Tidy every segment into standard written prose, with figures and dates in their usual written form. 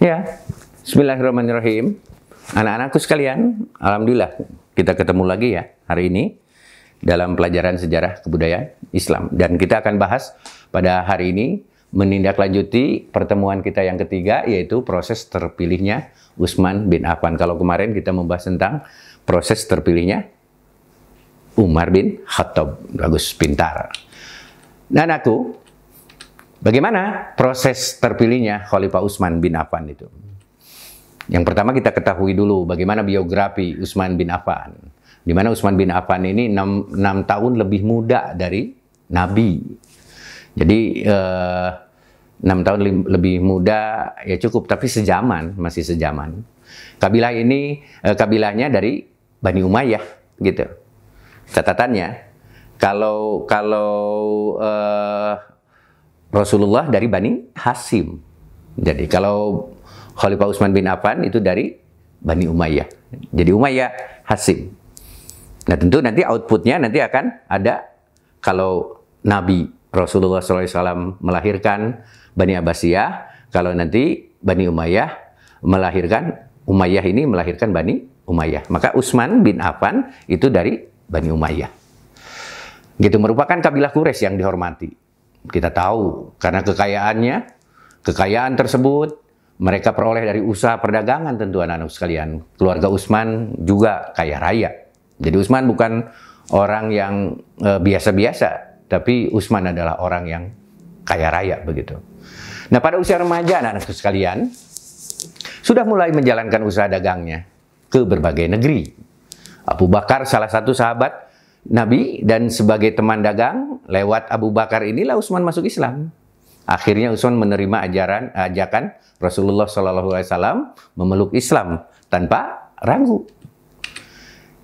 Ya, bismillahirrahmanirrahim. Anak-anakku sekalian, alhamdulillah kita ketemu lagi ya hari ini dalam pelajaran sejarah kebudayaan Islam. Dan kita akan bahas pada hari ini menindaklanjuti pertemuan kita yang ketiga, yaitu proses terpilihnya Utsman bin Affan. Kalau kemarin kita membahas tentang proses terpilihnya Umar bin Khattab. Bagus, pintar. Nah, anakku, bagaimana proses terpilihnya Khalifah Utsman bin Affan itu? Yang pertama kita ketahui dulu bagaimana biografi Utsman bin Affan. Di mana Utsman bin Affan ini 6 tahun lebih muda dari Nabi. Jadi 6 tahun lebih muda ya cukup, tapi sejaman, masih sejaman. Kabilah ini kabilahnya dari Bani Umayyah gitu. Catatannya kalau Rasulullah dari Bani Hashim. Jadi kalau Khalifah Utsman bin Affan itu dari Bani Umayyah. Jadi Umayyah, Hashim. Nah tentu nanti outputnya nanti akan ada kalau Nabi Rasulullah SAW melahirkan Bani Abbasiyah, kalau nanti Bani Umayyah melahirkan Bani Umayyah. Maka Utsman bin Affan itu dari Bani Umayyah. Gitu, merupakan kabilah Quraisy yang dihormati. Kita tahu karena kekayaan tersebut mereka peroleh dari usaha perdagangan tentu anak-anak sekalian. Keluarga Utsman juga kaya raya. Jadi Utsman bukan orang yang biasa-biasa, tapi Utsman adalah orang yang kaya raya begitu. Nah, pada usia remaja anak-anak sekalian sudah mulai menjalankan usaha dagangnya ke berbagai negeri. Abu Bakar salah satu sahabat Nabi dan sebagai teman dagang, lewat Abu Bakar inilah Utsman masuk Islam. Akhirnya Utsman menerima ajakan Rasulullah SAW memeluk Islam tanpa ragu.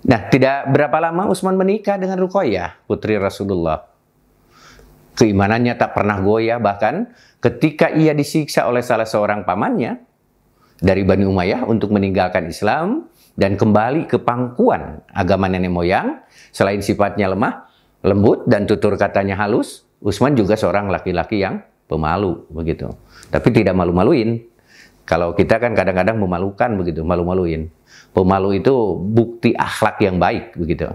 Nah, tidak berapa lama Utsman menikah dengan Ruqayyah, putri Rasulullah. Keimanannya tak pernah goyah, bahkan ketika ia disiksa oleh salah seorang pamannya dari Bani Umayyah untuk meninggalkan Islam dan kembali ke pangkuan agama nenek moyang, selain sifatnya lemah, lembut, dan tutur katanya halus, Utsman juga seorang laki-laki yang pemalu begitu. Tapi tidak malu-maluin. Kalau kita kan kadang-kadang memalukan begitu, malu-maluin. Pemalu itu bukti akhlak yang baik begitu.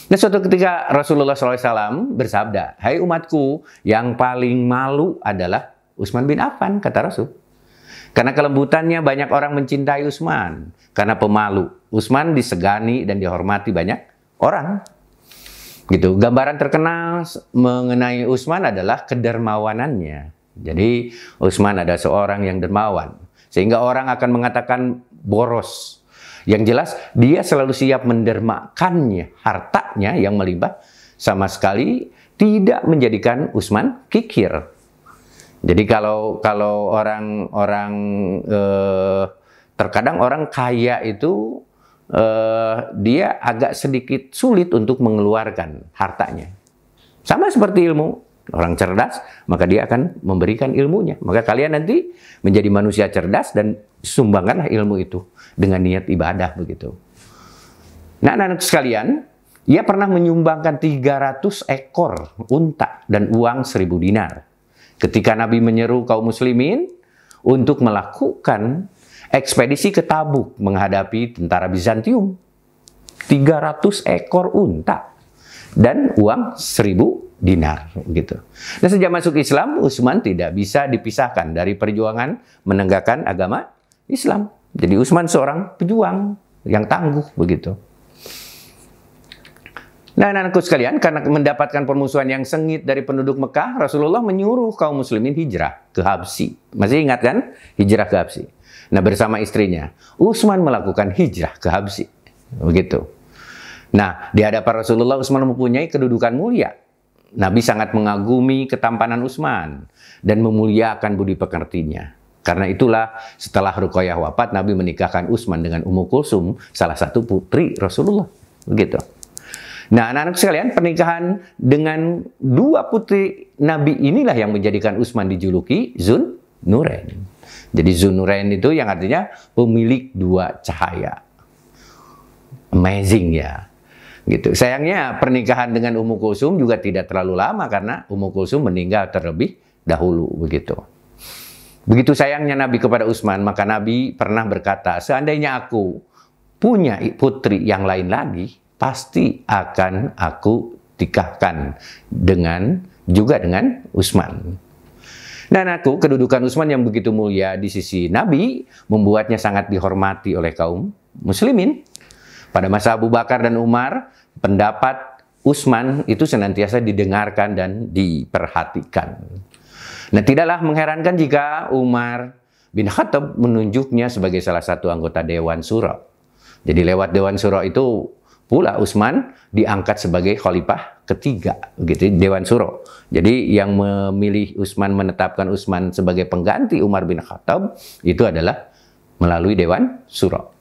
Nah, suatu ketika Rasulullah SAW bersabda, "Hai umatku, yang paling malu adalah Utsman bin Affan," kata Rasul. Karena kelembutannya banyak orang mencintai Utsman. Karena pemalu, Utsman disegani dan dihormati banyak orang. Gitu. Gambaran terkenal mengenai Utsman adalah kedermawanannya. Jadi Utsman adalah seorang yang dermawan, sehingga orang akan mengatakan boros. Yang jelas dia selalu siap mendermakannya, hartanya yang melimpah sama sekali tidak menjadikan Utsman kikir. Jadi kalau orang terkadang orang kaya itu dia agak sedikit sulit untuk mengeluarkan hartanya. Sama seperti ilmu. Orang cerdas, maka dia akan memberikan ilmunya. Maka kalian nanti menjadi manusia cerdas dan sumbangkanlah ilmu itu dengan niat ibadah begitu. Nah, anak-anak sekalian, ia pernah menyumbangkan 300 ekor unta dan uang 1000 dinar. Ketika Nabi menyeru kaum muslimin untuk melakukan ekspedisi ke Tabuk menghadapi tentara Bizantium. 300 ekor unta dan uang 1000 dinar gitu. Nah, sejak masuk Islam, Utsman tidak bisa dipisahkan dari perjuangan menegakkan agama Islam. Jadi Utsman seorang pejuang yang tangguh begitu. Nah, anak-anakku sekalian, karena mendapatkan permusuhan yang sengit dari penduduk Mekah, Rasulullah menyuruh kaum muslimin hijrah ke Habsyi. Masih ingat kan? Hijrah ke Habsyi. Nah, bersama istrinya, Utsman melakukan hijrah ke Habsyi. Begitu. Nah, di hadapan Rasulullah, Utsman mempunyai kedudukan mulia. Nabi sangat mengagumi ketampanan Utsman dan memuliakan budi pekertinya. Karena itulah setelah Ruqayyah wafat, Nabi menikahkan Utsman dengan Ummu Kulsum, salah satu putri Rasulullah. Begitu. Nah, anak-anak sekalian, pernikahan dengan dua putri Nabi inilah yang menjadikan Utsman dijuluki Zunnurain. Jadi Zunnurain itu yang artinya pemilik dua cahaya. Amazing ya. Gitu. Sayangnya pernikahan dengan Ummu Kulsum juga tidak terlalu lama karena Ummu Kulsum meninggal terlebih dahulu begitu. Begitu sayangnya Nabi kepada Utsman, maka Nabi pernah berkata, seandainya aku punya putri yang lain lagi, pasti akan aku nikahkan juga dengan Utsman. Dan kedudukan Utsman yang begitu mulia di sisi Nabi membuatnya sangat dihormati oleh kaum muslimin. Pada masa Abu Bakar dan Umar, pendapat Utsman itu senantiasa didengarkan dan diperhatikan. Nah, tidaklah mengherankan jika Umar bin Khattab menunjuknya sebagai salah satu anggota Dewan Syuro. Jadi lewat Dewan Syuro itu pula Utsman diangkat sebagai khalifah ketiga, begitu, Dewan Syuro. Jadi yang memilih Utsman, menetapkan Utsman sebagai pengganti Umar bin Khattab itu adalah melalui Dewan Syuro.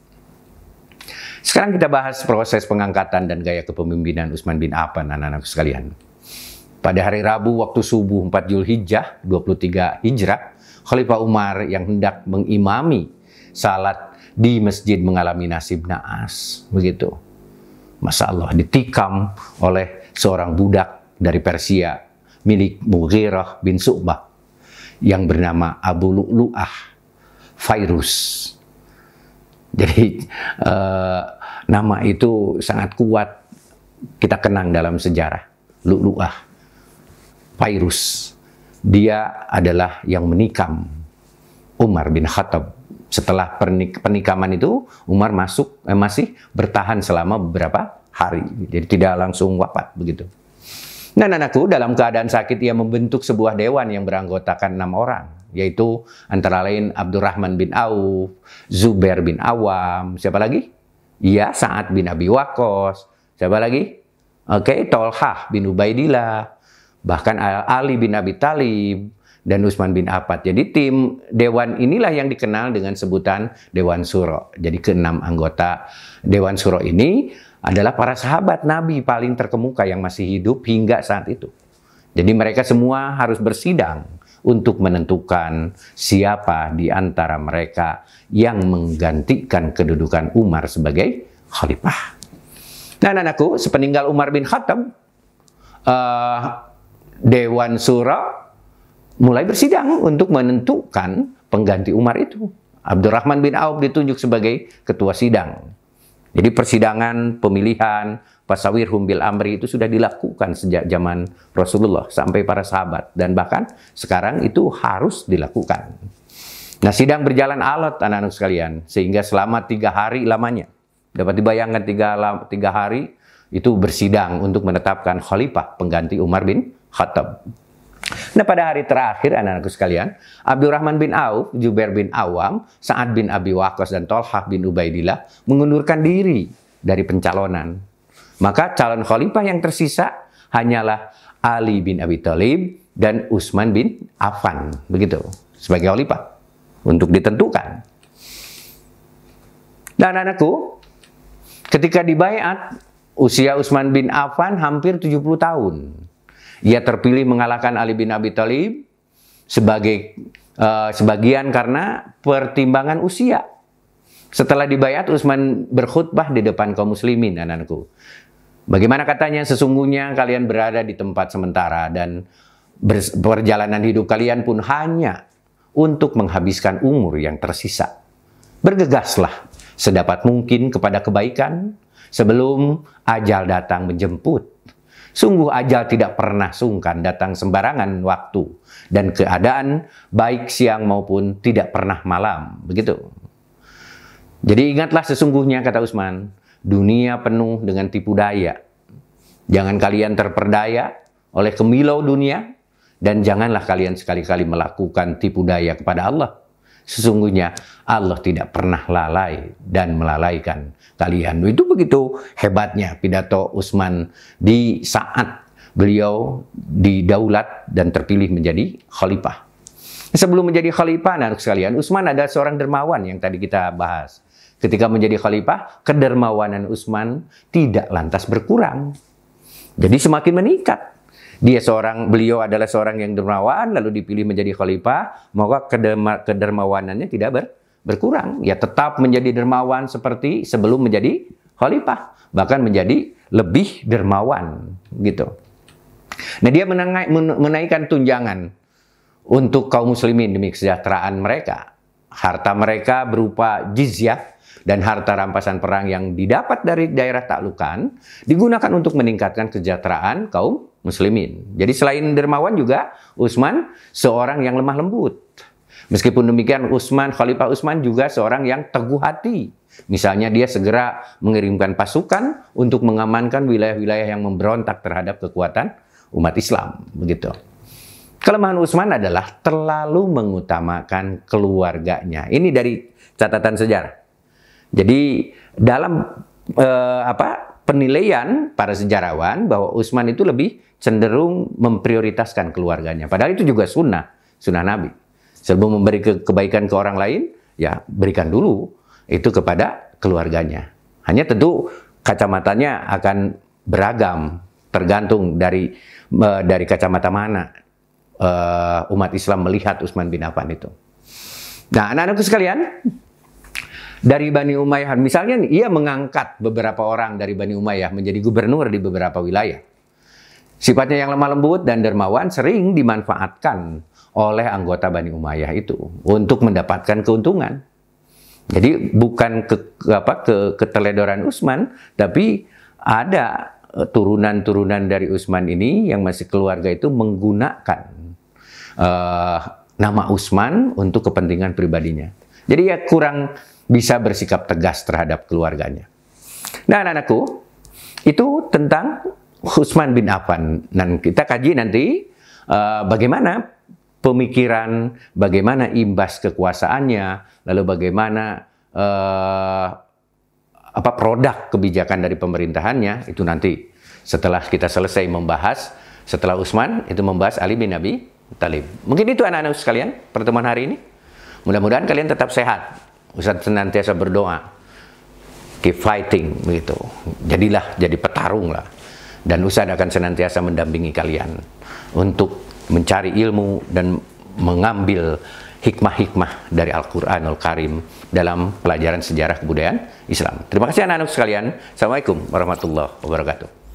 Sekarang kita bahas proses pengangkatan dan gaya kepemimpinan Utsman bin Affan, anak-anak sekalian. Pada hari Rabu waktu subuh 4 Zulhijjah 23 Hijrah, Khalifah Umar yang hendak mengimami salat di masjid mengalami nasib naas, begitu. Masya Allah, ditikam oleh seorang budak dari Persia milik Mughirah bin Syu'bah yang bernama Abu Lu'lu'ah Fairuz. Jadi nama itu sangat kuat kita kenang dalam sejarah. Lu'lu'ah Fairuz. Dia adalah yang menikam Umar bin Khattab. Setelah penikaman itu, Umar masih bertahan selama beberapa hari. Jadi tidak langsung wafat, begitu. Dan anakku, dalam keadaan sakit, ia membentuk sebuah dewan yang beranggotakan 6 orang. Yaitu antara lain Abdurrahman bin Auf, Zubair bin Awam, siapa lagi? Iya, Sa'ad bin Abi Waqqas. Siapa lagi? Oke, Tolhah bin Ubaidillah. Bahkan Ali bin Abi Thalib dan Utsman bin Affan. Jadi tim Dewan inilah yang dikenal dengan sebutan Dewan Syuro. Jadi ke-6 anggota Dewan Syuro ini adalah para sahabat Nabi paling terkemuka yang masih hidup hingga saat itu. Jadi mereka semua harus bersidang untuk menentukan siapa di antara mereka yang menggantikan kedudukan Umar sebagai khalifah. Nah, anakku, sepeninggal Umar bin Khattab, Dewan Syuro mulai bersidang untuk menentukan pengganti Umar itu. Abdurrahman bin Auf ditunjuk sebagai ketua sidang. Jadi persidangan pemilihan Fasawirhum bil Amri itu sudah dilakukan sejak zaman Rasulullah sampai para sahabat. Dan bahkan sekarang itu harus dilakukan. Nah, sidang berjalan alot, anak-anak sekalian. Sehingga selama 3 hari lamanya. Dapat dibayangkan 3 hari itu bersidang untuk menetapkan khalifah pengganti Umar bin Khattab. Nah, pada hari terakhir, anak-anakku sekalian, Abdurrahman bin Auf, Zubair bin Awam, Sa'ad bin Abi Waqqas, dan Tolhah bin Ubaidillah mengundurkan diri dari pencalonan. Maka calon khalifah yang tersisa hanyalah Ali bin Abi Thalib dan Utsman bin Affan, begitu, sebagai khalifah untuk ditentukan. Dan anak-anakku, ketika dibaiat, usia Utsman bin Affan hampir 70 tahun. Ia terpilih mengalahkan Ali bin Abi Thalib sebagian karena pertimbangan usia. Setelah dibaiat, Utsman berkhutbah di depan kaum muslimin, anak-anakku. Bagaimana katanya, sesungguhnya kalian berada di tempat sementara dan perjalanan hidup kalian pun hanya untuk menghabiskan umur yang tersisa. Bergegaslah sedapat mungkin kepada kebaikan sebelum ajal datang menjemput. Sungguh ajal tidak pernah sungkan datang sembarangan waktu, dan keadaan baik siang maupun tidak pernah malam, begitu. Jadi ingatlah, sesungguhnya kata Utsman, dunia penuh dengan tipu daya. Jangan kalian terperdaya oleh kemilau dunia, dan janganlah kalian sekali-kali melakukan tipu daya kepada Allah. Sesungguhnya Allah tidak pernah lalai dan melalaikan kalian. Itu begitu hebatnya pidato Utsman di saat beliau didaulat dan terpilih menjadi khalifah. Sebelum menjadi khalifah, anak sekalian, Utsman adalah seorang dermawan yang tadi kita bahas. Ketika menjadi khalifah, kedermawanan Utsman tidak lantas berkurang. Jadi semakin meningkat. Beliau adalah seorang yang dermawan, lalu dipilih menjadi khalifah, maka kedermawanannya tidak berkurang. Ya tetap menjadi dermawan seperti sebelum menjadi khalifah, bahkan menjadi lebih dermawan, gitu. Nah, dia menaikkan tunjangan untuk kaum muslimin demi kesejahteraan mereka. Harta mereka berupa jizyah dan harta rampasan perang yang didapat dari daerah taklukan digunakan untuk meningkatkan kesejahteraan kaum muslimin. Jadi selain dermawan juga Utsman seorang yang lemah lembut. Meskipun demikian Khalifah Utsman juga seorang yang teguh hati. Misalnya dia segera mengirimkan pasukan untuk mengamankan wilayah-wilayah yang memberontak terhadap kekuatan umat Islam, begitu. Kelemahan Utsman adalah terlalu mengutamakan keluarganya. Ini dari catatan sejarah. Jadi dalam penilaian para sejarawan bahwa Utsman itu lebih cenderung memprioritaskan keluarganya. Padahal itu juga sunnah Nabi. Sebelum memberi kebaikan ke orang lain, ya berikan dulu itu kepada keluarganya. Hanya tentu kacamatanya akan beragam, tergantung dari kacamata mana umat Islam melihat Utsman bin Affan itu. Nah, anak-anakku sekalian, dari Bani Umayyah, misalnya ia mengangkat beberapa orang dari Bani Umayyah menjadi gubernur di beberapa wilayah. Sifatnya yang lemah lembut dan dermawan sering dimanfaatkan oleh anggota Bani Umayyah itu untuk mendapatkan keuntungan. Jadi bukan keteledoran Utsman, tapi ada turunan-turunan dari Utsman ini yang masih keluarga itu menggunakan nama Utsman untuk kepentingan pribadinya. Jadi ya kurang bisa bersikap tegas terhadap keluarganya. Nah, anak-anakku, itu tentang Utsman bin Affan. Dan kita kaji nanti bagaimana pemikiran, bagaimana imbas kekuasaannya, lalu bagaimana produk kebijakan dari pemerintahannya, itu nanti setelah kita selesai membahas, setelah Utsman, itu membahas Ali bin Abi Thalib. Mungkin itu anak-anak sekalian, pertemuan hari ini. Mudah-mudahan kalian tetap sehat. Ustaz senantiasa berdoa. Keep fighting, begitu. Jadilah, jadi petarung lah. Dan Ustaz akan senantiasa mendampingi kalian untuk mencari ilmu dan mengambil hikmah-hikmah dari Al-Quranul Karim dalam pelajaran sejarah kebudayaan Islam. Terima kasih anak-anak sekalian. Assalamualaikum warahmatullahi wabarakatuh.